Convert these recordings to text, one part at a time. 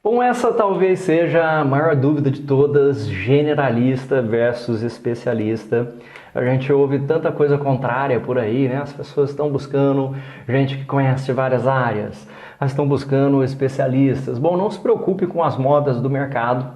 Bom, essa talvez seja a maior dúvida de todas, generalista versus especialista. A gente ouve tanta coisa contrária por aí, né? As pessoas estão buscando gente que conhece várias áreas, elas estão buscando especialistas. Bom, não se preocupe com as modas do mercado,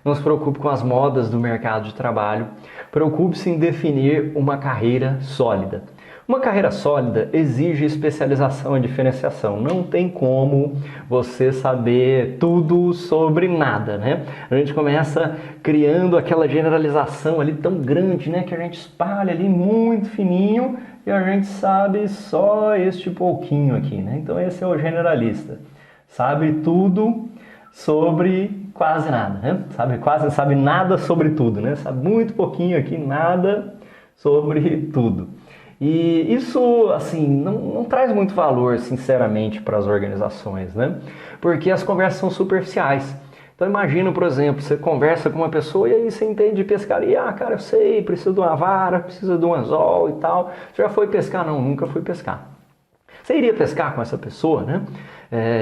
não se preocupe com as modas do mercado de trabalho, preocupe-se em definir uma carreira sólida. Uma carreira sólida exige especialização e diferenciação. Não tem como você saber tudo sobre nada, né? A gente começa criando aquela generalização ali tão grande, né? Que a gente espalha ali muito fininho e a gente sabe só este pouquinho aqui, né? Então esse é o generalista. Sabe tudo sobre quase nada, né? Sabe nada sobre tudo, né? Sabe muito pouquinho aqui, nada sobre tudo. E isso, assim, não traz muito valor, sinceramente, para as organizações, né? Porque as conversas são superficiais. Então imagina, por exemplo, você conversa com uma pessoa e aí você entende de pescaria. Ah, cara, eu sei, preciso de uma vara, preciso de um anzol e tal. Você já foi pescar? Não, nunca fui pescar. Você iria pescar com essa pessoa, né?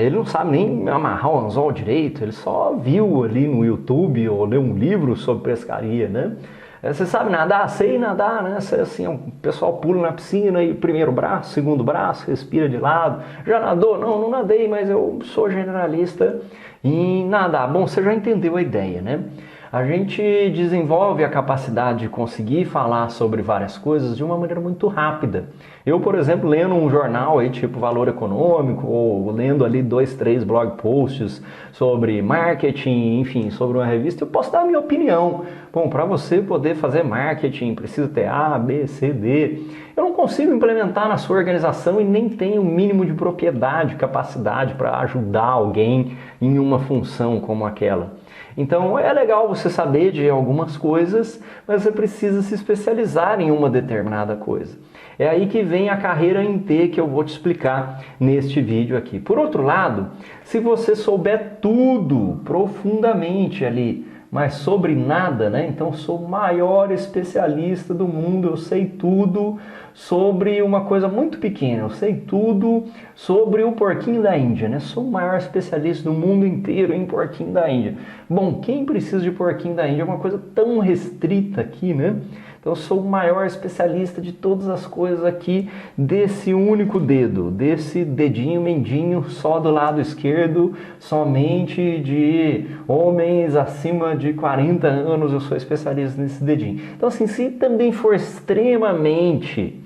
Ele não sabe nem amarrar o anzol direito, ele só viu ali no YouTube ou leu um livro sobre pescaria, né? Você sabe nadar? Sei nadar, né? Você, assim, o pessoal pula na piscina e primeiro braço, segundo braço, respira de lado. Já nadou? Não, não nadei, mas eu sou generalista em nadar. Bom, você já entendeu a ideia, né? A gente desenvolve a capacidade de conseguir falar sobre várias coisas de uma maneira muito rápida. Eu, por exemplo, lendo um jornal aí, tipo Valor Econômico, ou lendo ali 2, 3 blog posts sobre marketing, enfim, sobre uma revista, eu posso dar a minha opinião. Bom, para você poder fazer marketing, precisa ter A, B, C, D. Eu não consigo implementar na sua organização e nem tenho o mínimo de propriedade, capacidade para ajudar alguém em uma função como aquela. Então é legal você saber de algumas coisas, mas você precisa se especializar em uma determinada coisa. É aí que vem a carreira em T que eu vou te explicar neste vídeo aqui. Por outro lado, se você souber tudo profundamente ali, mas sobre nada, né? Então sou o maior especialista do mundo, eu sei tudo sobre uma coisa muito pequena, eu sei tudo sobre o porquinho da Índia, né? Sou o maior especialista do mundo inteiro em porquinho da Índia. Bom, quem precisa de porquinho da Índia é uma coisa tão restrita aqui, né? Então eu sou o maior especialista de todas as coisas aqui desse único dedo, desse dedinho mendinho só do lado esquerdo, somente de homens acima de 40 anos, eu sou especialista nesse dedinho. Então assim, se também for extremamente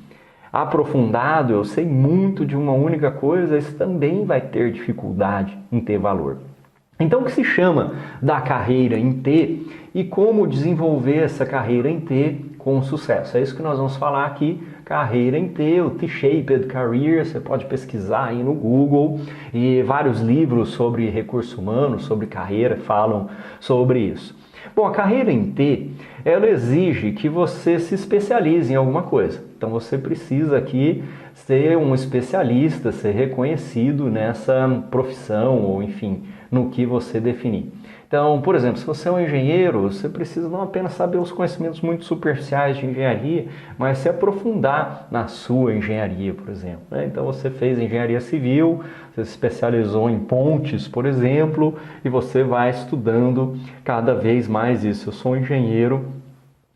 aprofundado, eu sei muito de uma única coisa, isso também vai ter dificuldade em ter valor. Então, o que se chama da carreira em T e como desenvolver essa carreira em T com sucesso? É isso que nós vamos falar aqui, carreira em T, o T-Shaped Career, você pode pesquisar aí no Google e vários livros sobre recursos humanos, sobre carreira, falam sobre isso. Bom, a carreira em T, ela exige que você se especialize em alguma coisa. Então você precisa aqui ser um especialista, ser reconhecido nessa profissão ou enfim, no que você definir. Então, por exemplo, se você é um engenheiro, você precisa não apenas saber os conhecimentos muito superficiais de engenharia, mas se aprofundar na sua engenharia, por exemplo, né? Então você fez engenharia civil, você se especializou em pontes, por exemplo, e você vai estudando cada vez mais isso. Eu sou um engenheiro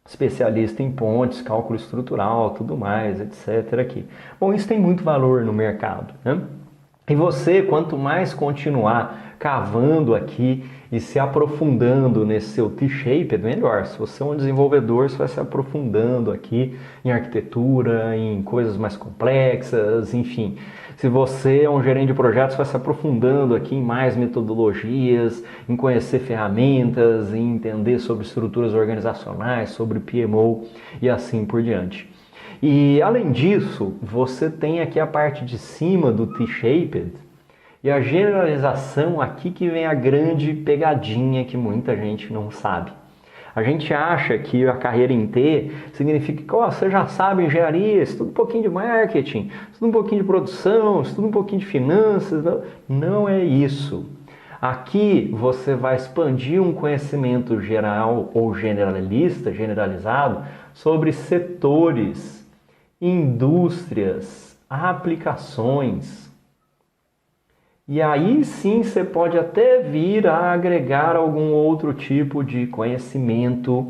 especialista em pontes, cálculo estrutural, tudo mais, etc. aqui. Bom, isso tem muito valor no mercado, né? E você, quanto mais continuar cavando aqui e se aprofundando nesse seu T-shaped, melhor. Se você é um desenvolvedor, você vai se aprofundando aqui em arquitetura, em coisas mais complexas, enfim. Se você é um gerente de projetos, vai se aprofundando aqui em mais metodologias, em conhecer ferramentas, em entender sobre estruturas organizacionais, sobre PMO e assim por diante. E além disso, você tem aqui a parte de cima do T-shaped e a generalização, aqui que vem a grande pegadinha que muita gente não sabe. A gente acha que a carreira em T significa que você já sabe engenharia, estuda um pouquinho de marketing, estuda um pouquinho de produção, estuda um pouquinho de finanças. Não é isso. Aqui você vai expandir um conhecimento geral ou generalista, generalizado, sobre setores, indústrias, aplicações. E aí sim você pode até vir a agregar algum outro tipo de conhecimento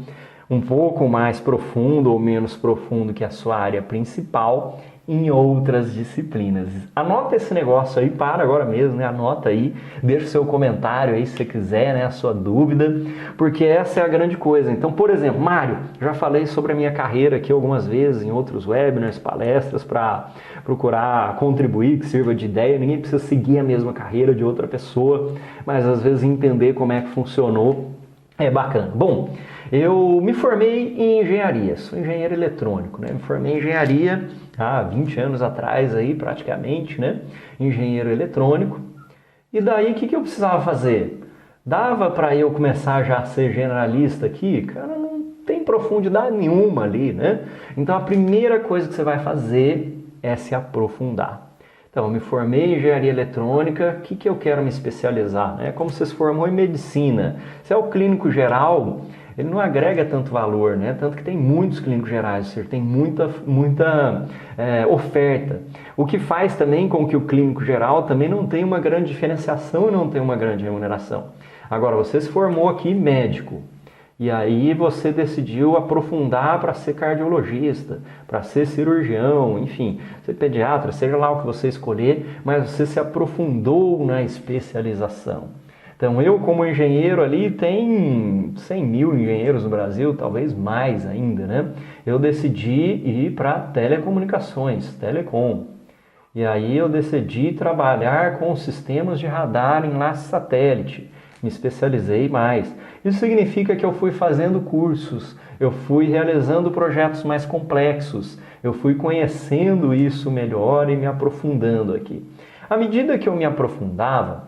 um pouco mais profundo ou menos profundo que a sua área principal em outras disciplinas. Anota esse negócio aí, para agora mesmo, né? Anota aí, deixa o seu comentário aí se você quiser, né? A sua dúvida, porque essa é a grande coisa. Então, por exemplo, Mário, já falei sobre a minha carreira aqui algumas vezes em outros webinars, palestras, para procurar contribuir, que sirva de ideia. Ninguém precisa seguir a mesma carreira de outra pessoa, mas às vezes entender como é que funcionou é bacana. Bom, eu me formei em engenharia, sou engenheiro eletrônico, né? Me formei em engenharia há 20 anos atrás aí, praticamente, né? Engenheiro eletrônico. E daí, o que eu precisava fazer? Dava para eu começar já a ser generalista aqui? Cara, não tem profundidade nenhuma ali, né? Então, a primeira coisa que você vai fazer é se aprofundar. Então, eu me formei em engenharia eletrônica, o que eu quero me especializar? Né? Como você se formou em medicina, se é o clínico geral, ele não agrega tanto valor, né? Tanto que tem muitos clínicos gerais, ou seja, tem muita oferta. O que faz também com que o clínico geral também não tenha uma grande diferenciação e não tenha uma grande remuneração. Agora, você se formou aqui médico, e aí você decidiu aprofundar para ser cardiologista, para ser cirurgião, enfim, ser pediatra, seja lá o que você escolher, mas você se aprofundou na especialização. Então eu como engenheiro ali, tem 100 mil engenheiros no Brasil, talvez mais ainda, né? Eu decidi ir para telecomunicações, telecom. E aí eu decidi trabalhar com sistemas de radar em laço satélite. Me especializei mais. Isso significa que eu fui fazendo cursos, eu fui realizando projetos mais complexos, eu fui conhecendo isso melhor e me aprofundando aqui. À medida que eu me aprofundava,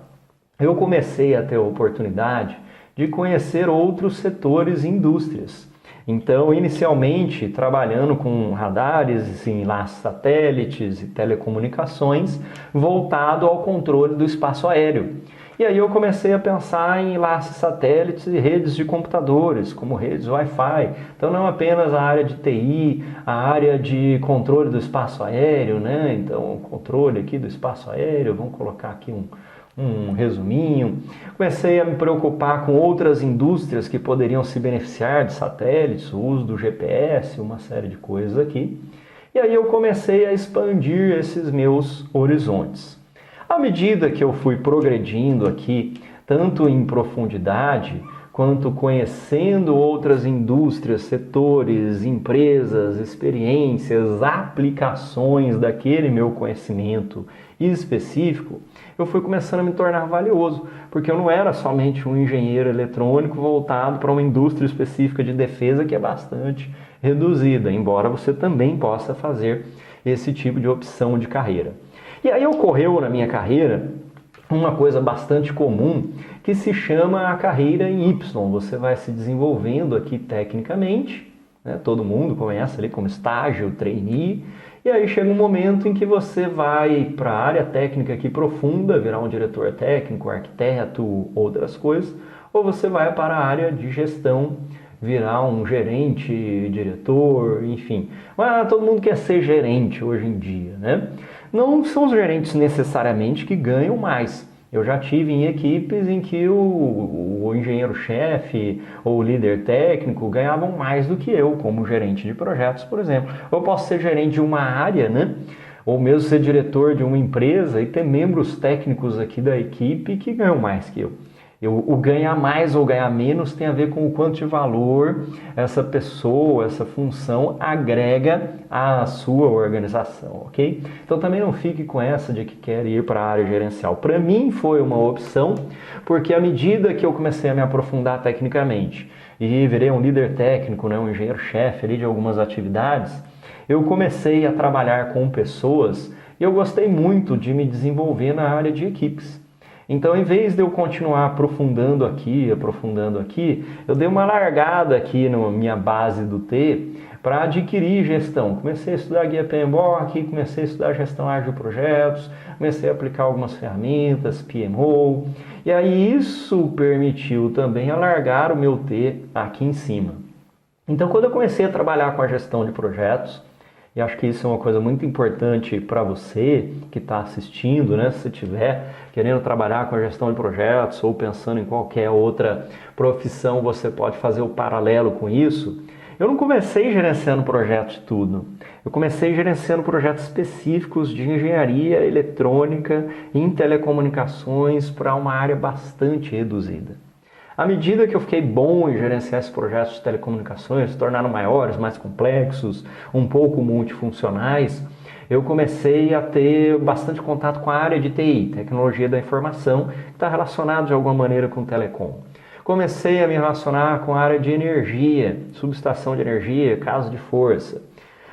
eu comecei a ter a oportunidade de conhecer outros setores e indústrias. Então, inicialmente, trabalhando com radares em laços satélites e telecomunicações, voltado ao controle do espaço aéreo. E aí eu comecei a pensar em laços satélites e redes de computadores, como redes Wi-Fi. Então não apenas a área de TI, a área de controle do espaço aéreo, né? Então, controle aqui do espaço aéreo, vamos colocar aqui um resuminho. Comecei a me preocupar com outras indústrias que poderiam se beneficiar de satélites, o uso do GPS, uma série de coisas aqui. E aí eu comecei a expandir esses meus horizontes. À medida que eu fui progredindo aqui, tanto em profundidade, quanto conhecendo outras indústrias, setores, empresas, experiências, aplicações daquele meu conhecimento específico, eu fui começando a me tornar valioso, porque eu não era somente um engenheiro eletrônico voltado para uma indústria específica de defesa que é bastante reduzida, embora você também possa fazer esse tipo de opção de carreira. E aí ocorreu na minha carreira uma coisa bastante comum que se chama a carreira em Y. Você vai se desenvolvendo aqui tecnicamente, né? Todo mundo começa ali como estágio, trainee, e aí chega um momento em que você vai para a área técnica aqui profunda, virar um diretor técnico, arquiteto, outras coisas, ou você vai para a área de gestão, virar um gerente, diretor, enfim. Mas todo mundo quer ser gerente hoje em dia, né? Não são os gerentes necessariamente que ganham mais. Eu já tive em equipes em que o engenheiro-chefe ou o líder técnico ganhavam mais do que eu, como gerente de projetos, por exemplo. Eu posso ser gerente de uma área, né? Ou mesmo ser diretor de uma empresa e ter membros técnicos aqui da equipe que ganham mais que eu. O ganhar mais ou ganhar menos tem a ver com o quanto de valor essa pessoa, essa função agrega à sua organização, ok? Então também não fique com essa de que quer ir para a área gerencial. Para mim foi uma opção, porque à medida que eu comecei a me aprofundar tecnicamente e virei um líder técnico, né, um engenheiro-chefe ali de algumas atividades, eu comecei a trabalhar com pessoas e eu gostei muito de me desenvolver na área de equipes. Então, em vez de eu continuar aprofundando aqui, eu dei uma largada aqui na minha base do T para adquirir gestão. Comecei a estudar guia PMBOK, comecei a estudar gestão ágil de projetos, comecei a aplicar algumas ferramentas, PMO, e aí isso permitiu também alargar o meu T aqui em cima. Então, quando eu comecei a trabalhar com a gestão de projetos, E acho que isso é uma coisa muito importante para você que está assistindo, né? Se você estiver querendo trabalhar com a gestão de projetos ou pensando em qualquer outra profissão, você pode fazer o paralelo com isso. Eu não comecei gerenciando projetos de tudo. Eu comecei gerenciando projetos específicos de engenharia eletrônica e em telecomunicações para uma área bastante reduzida. À medida que eu fiquei bom em gerenciar esses projetos de telecomunicações, se tornaram maiores, mais complexos, um pouco multifuncionais, eu comecei a ter bastante contato com a área de TI, tecnologia da informação, que está relacionado de alguma maneira com telecom. Comecei a me relacionar com a área de energia, subestação de energia, casa de força.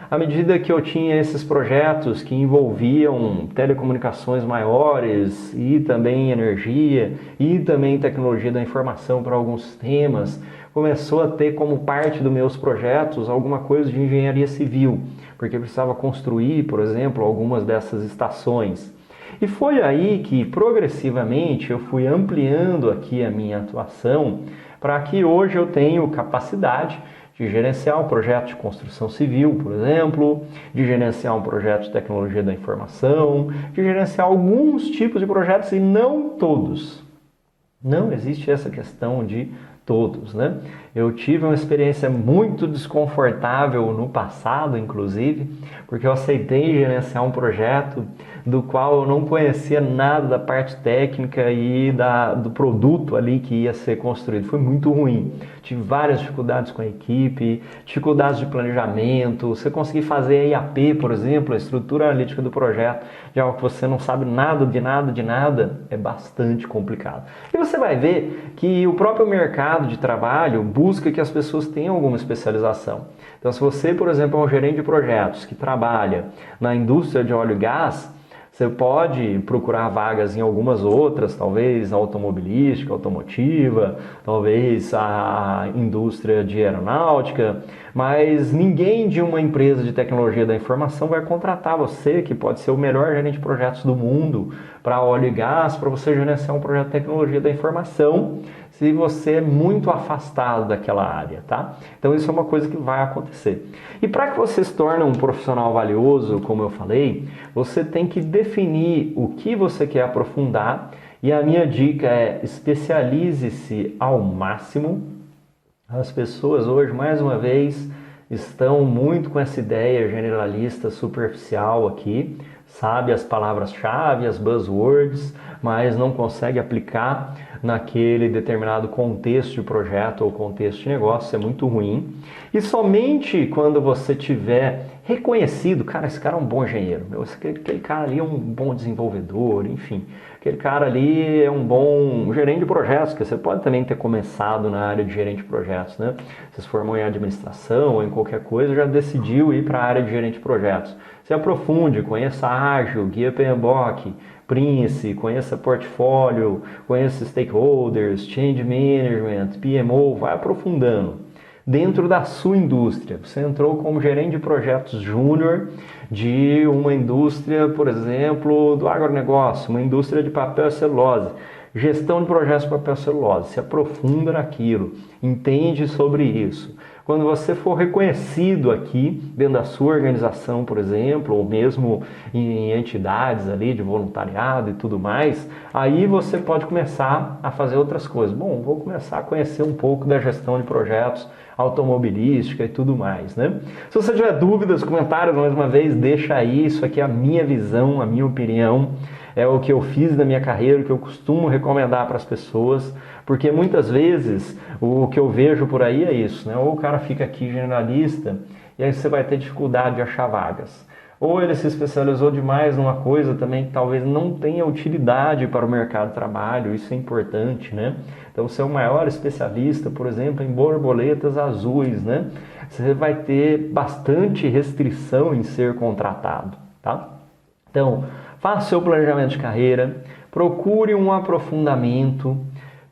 À medida que eu tinha esses projetos que envolviam telecomunicações maiores e também energia e também tecnologia da informação para alguns temas, começou a ter como parte dos meus projetos alguma coisa de engenharia civil, porque precisava construir, por exemplo, algumas dessas estações. E foi aí que progressivamente eu fui ampliando aqui a minha atuação para que hoje eu tenho capacidade de gerenciar um projeto de construção civil, por exemplo, de gerenciar um projeto de tecnologia da informação, de gerenciar alguns tipos de projetos e não todos. Não existe essa questão de todos, né? Eu tive uma experiência muito desconfortável no passado, inclusive, porque eu aceitei gerenciar um projeto do qual eu não conhecia nada da parte técnica e do produto ali que ia ser construído. Foi muito ruim. Tive várias dificuldades com a equipe, dificuldades de planejamento. Você conseguir fazer a IAP, por exemplo, a estrutura analítica do projeto, de algo que você não sabe nada, é bastante complicado. E você vai ver que o próprio mercado de trabalho busca que as pessoas tenham alguma especialização. Então, se você, por exemplo, é um gerente de projetos que trabalha na indústria de óleo e gás, você pode procurar vagas em algumas outras, talvez automobilística, automotiva, talvez a indústria de aeronáutica, mas ninguém de uma empresa de tecnologia da informação vai contratar você, que pode ser o melhor gerente de projetos do mundo, para óleo e gás, para você gerenciar um projeto de tecnologia da informação, se você é muito afastado daquela área, tá? Então isso é uma coisa que vai acontecer. E para que você se torne um profissional valioso, como eu falei, você tem que definir o que você quer aprofundar e a minha dica é especialize-se ao máximo. As pessoas hoje, mais uma vez, estão muito com essa ideia generalista superficial aqui, sabe as palavras-chave, as buzzwords, mas não consegue aplicar naquele determinado contexto de projeto ou contexto de negócio. Isso é muito ruim. E somente quando você tiver reconhecido, cara, esse cara é um bom engenheiro, aquele cara ali é um bom desenvolvedor, enfim, aquele cara ali é um bom gerente de projetos, que você pode também ter começado na área de gerente de projetos, né? Você se formou em administração ou em qualquer coisa, já decidiu ir para a área de gerente de projetos. Se aprofunde, conheça Ágil, Guia PMBOK, Prince, conheça portfólio, conheça stakeholders, change management, PMO, vai aprofundando. Dentro da sua indústria, você entrou como gerente de projetos júnior de uma indústria, por exemplo, do agronegócio, uma indústria de papel e celulose. Gestão de projetos de papel e celulose, se aprofunda naquilo, entende sobre isso. Quando você for reconhecido aqui, dentro da sua organização, por exemplo, ou mesmo em entidades ali de voluntariado e tudo mais, aí você pode começar a fazer outras coisas. Bom, vou começar a conhecer um pouco da gestão de projetos automobilística e tudo mais, né? Se você tiver dúvidas, comentários, mais uma vez, deixa aí, isso aqui é a minha visão, a minha opinião, é o que eu fiz na minha carreira, o que eu costumo recomendar para as pessoas, porque muitas vezes o que eu vejo por aí é isso, né? Ou o cara fica aqui generalista e aí você vai ter dificuldade de achar vagas. Ou ele se especializou demais numa coisa também que talvez não tenha utilidade para o mercado de trabalho, isso é importante, né? Então, você é o maior especialista, por exemplo, em borboletas azuis, né? Você vai ter bastante restrição em ser contratado, tá? Então, faça seu planejamento de carreira, procure um aprofundamento,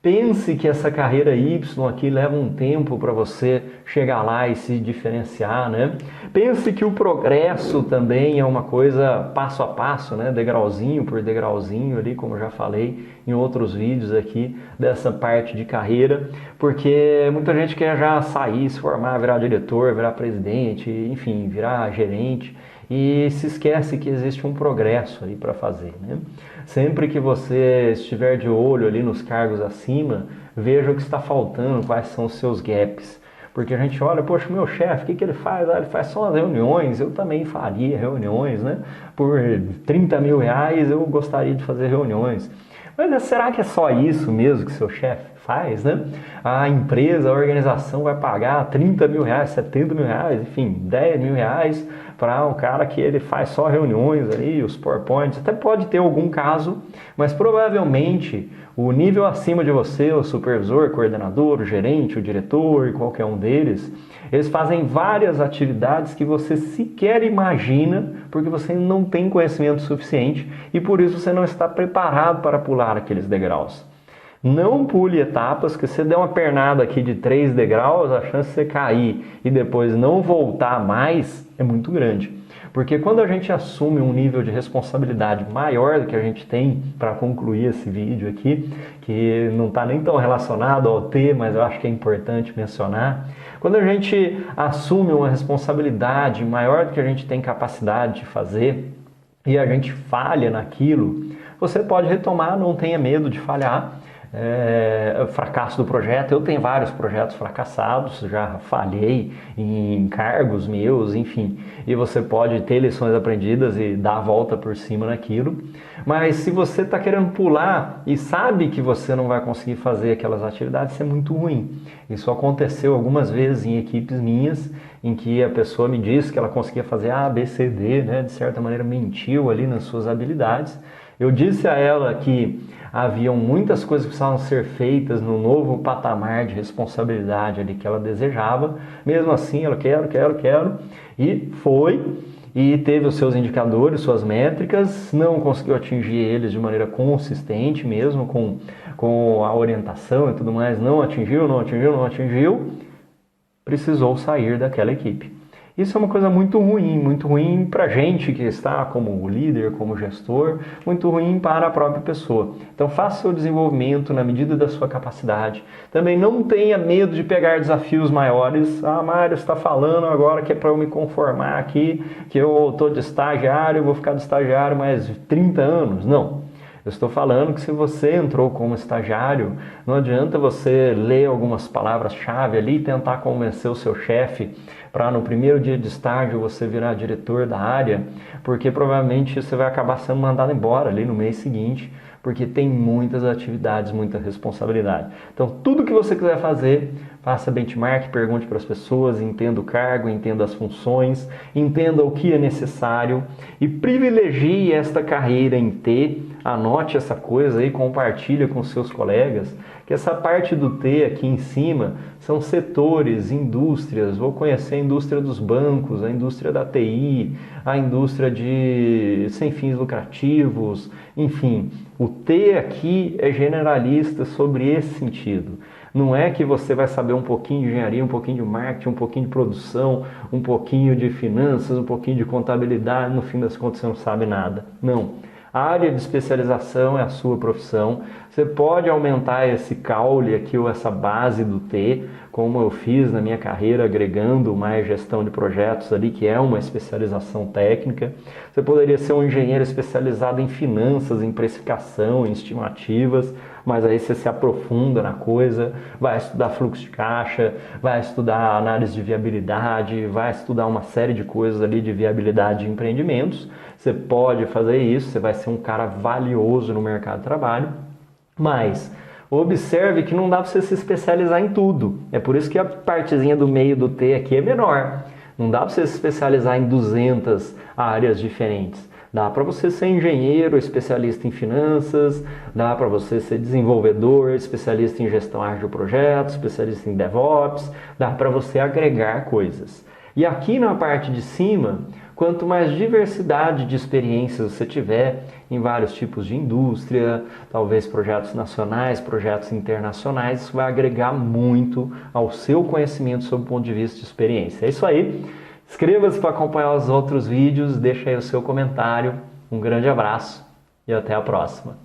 Pense que essa carreira Y aqui leva um tempo para você chegar lá e se diferenciar, né? Pense que o progresso também é uma coisa passo a passo, né? Degrauzinho por degrauzinho ali, como eu já falei em outros vídeos aqui dessa parte de carreira, porque muita gente quer já sair, se formar, virar diretor, virar presidente, enfim, virar gerente, e se esquece que existe um progresso aí para fazer, né? Sempre que você estiver de olho ali nos cargos acima, veja o que está faltando, quais são os seus gaps. Porque a gente olha, poxa, meu chefe, o que ele faz? Ah, ele faz só as reuniões, eu também faria reuniões, né? Por 30 mil reais eu gostaria de fazer reuniões. Mas será que é só isso mesmo que seu chefe faz, né? A empresa, a organização vai pagar 30 mil reais, 70 mil reais, enfim, 10 mil reais para um cara que ele faz só reuniões ali, os PowerPoints. Até pode ter algum caso, mas provavelmente o nível acima de você, o supervisor, o coordenador, o gerente, o diretor, qualquer um deles, eles fazem várias atividades que você sequer imagina, porque você não tem conhecimento suficiente e por isso você não está preparado para pular aqueles degraus. Não pule etapas, que se você der uma pernada aqui de 3 degraus, a chance de você cair e depois não voltar mais é muito grande. Porque quando a gente assume um nível de responsabilidade maior do que a gente tem para concluir esse vídeo aqui, que não está nem tão relacionado ao T, mas eu acho que é importante mencionar. Quando a gente assume uma responsabilidade maior do que a gente tem capacidade de fazer e a gente falha naquilo, você pode retomar, não tenha medo de falhar. Fracasso do projeto, eu tenho vários projetos fracassados, já falhei em cargos meus, enfim, e você pode ter lições aprendidas e dar a volta por cima naquilo, mas se você está querendo pular e sabe que você não vai conseguir fazer aquelas atividades, isso é muito ruim. Isso aconteceu algumas vezes em equipes minhas, em que a pessoa me disse que ela conseguia fazer A, B, C, D, né? De certa maneira mentiu ali nas suas habilidades. Eu disse a ela que haviam muitas coisas que precisavam ser feitas no novo patamar de responsabilidade ali que ela desejava. Mesmo assim, ela quero, e foi, e teve os seus indicadores, suas métricas, não conseguiu atingir eles de maneira consistente, mesmo com a orientação e tudo mais, não atingiu, precisou sair daquela equipe. Isso é uma coisa muito ruim para a gente que está como líder, como gestor, muito ruim para a própria pessoa. Então faça seu desenvolvimento na medida da sua capacidade. Também não tenha medo de pegar desafios maiores. Ah, Mário está falando agora que é para eu me conformar aqui, que eu estou de estagiário, vou ficar de estagiário mais 30 anos. Não. Eu estou falando que se você entrou como estagiário, não adianta você ler algumas palavras-chave ali e tentar convencer o seu chefe para no primeiro dia de estágio você virar diretor da área, porque provavelmente você vai acabar sendo mandado embora ali no mês seguinte, porque tem muitas atividades, muita responsabilidade. Então, tudo que você quiser fazer, faça benchmark, pergunte para as pessoas, entenda o cargo, entenda as funções, entenda o que é necessário e privilegie esta carreira em T. Anote essa coisa aí, compartilha com seus colegas, que essa parte do T aqui em cima são setores, indústrias. Vou conhecer a indústria dos bancos, a indústria da TI, a indústria de sem fins lucrativos, enfim. O T aqui é generalista sobre esse sentido. Não é que você vai saber um pouquinho de engenharia, um pouquinho de marketing, um pouquinho de produção, um pouquinho de finanças, um pouquinho de contabilidade, no fim das contas você não sabe nada. Não. A área de especialização é a sua profissão. Você pode aumentar esse caule aqui ou essa base do T, como eu fiz na minha carreira, agregando mais gestão de projetos ali, que é uma especialização técnica. Você poderia ser um engenheiro especializado em finanças, em precificação, em estimativas, mas aí você se aprofunda na coisa, vai estudar fluxo de caixa, vai estudar análise de viabilidade, vai estudar uma série de coisas ali de viabilidade de empreendimentos. Você pode fazer isso, você vai ser um cara valioso no mercado de trabalho, mas observe que não dá para você se especializar em tudo. É por isso que a partezinha do meio do T aqui é menor. Não dá para você se especializar em 200 áreas diferentes. Dá para você ser engenheiro, especialista em finanças, dá para você ser desenvolvedor, especialista em gestão ágil de projetos, especialista em DevOps, dá para você agregar coisas. E aqui na parte de cima, quanto mais diversidade de experiências você tiver em vários tipos de indústria, talvez projetos nacionais, projetos internacionais, isso vai agregar muito ao seu conhecimento sob o ponto de vista de experiência. É isso aí. Inscreva-se para acompanhar os outros vídeos, deixa aí o seu comentário. Um grande abraço e até a próxima.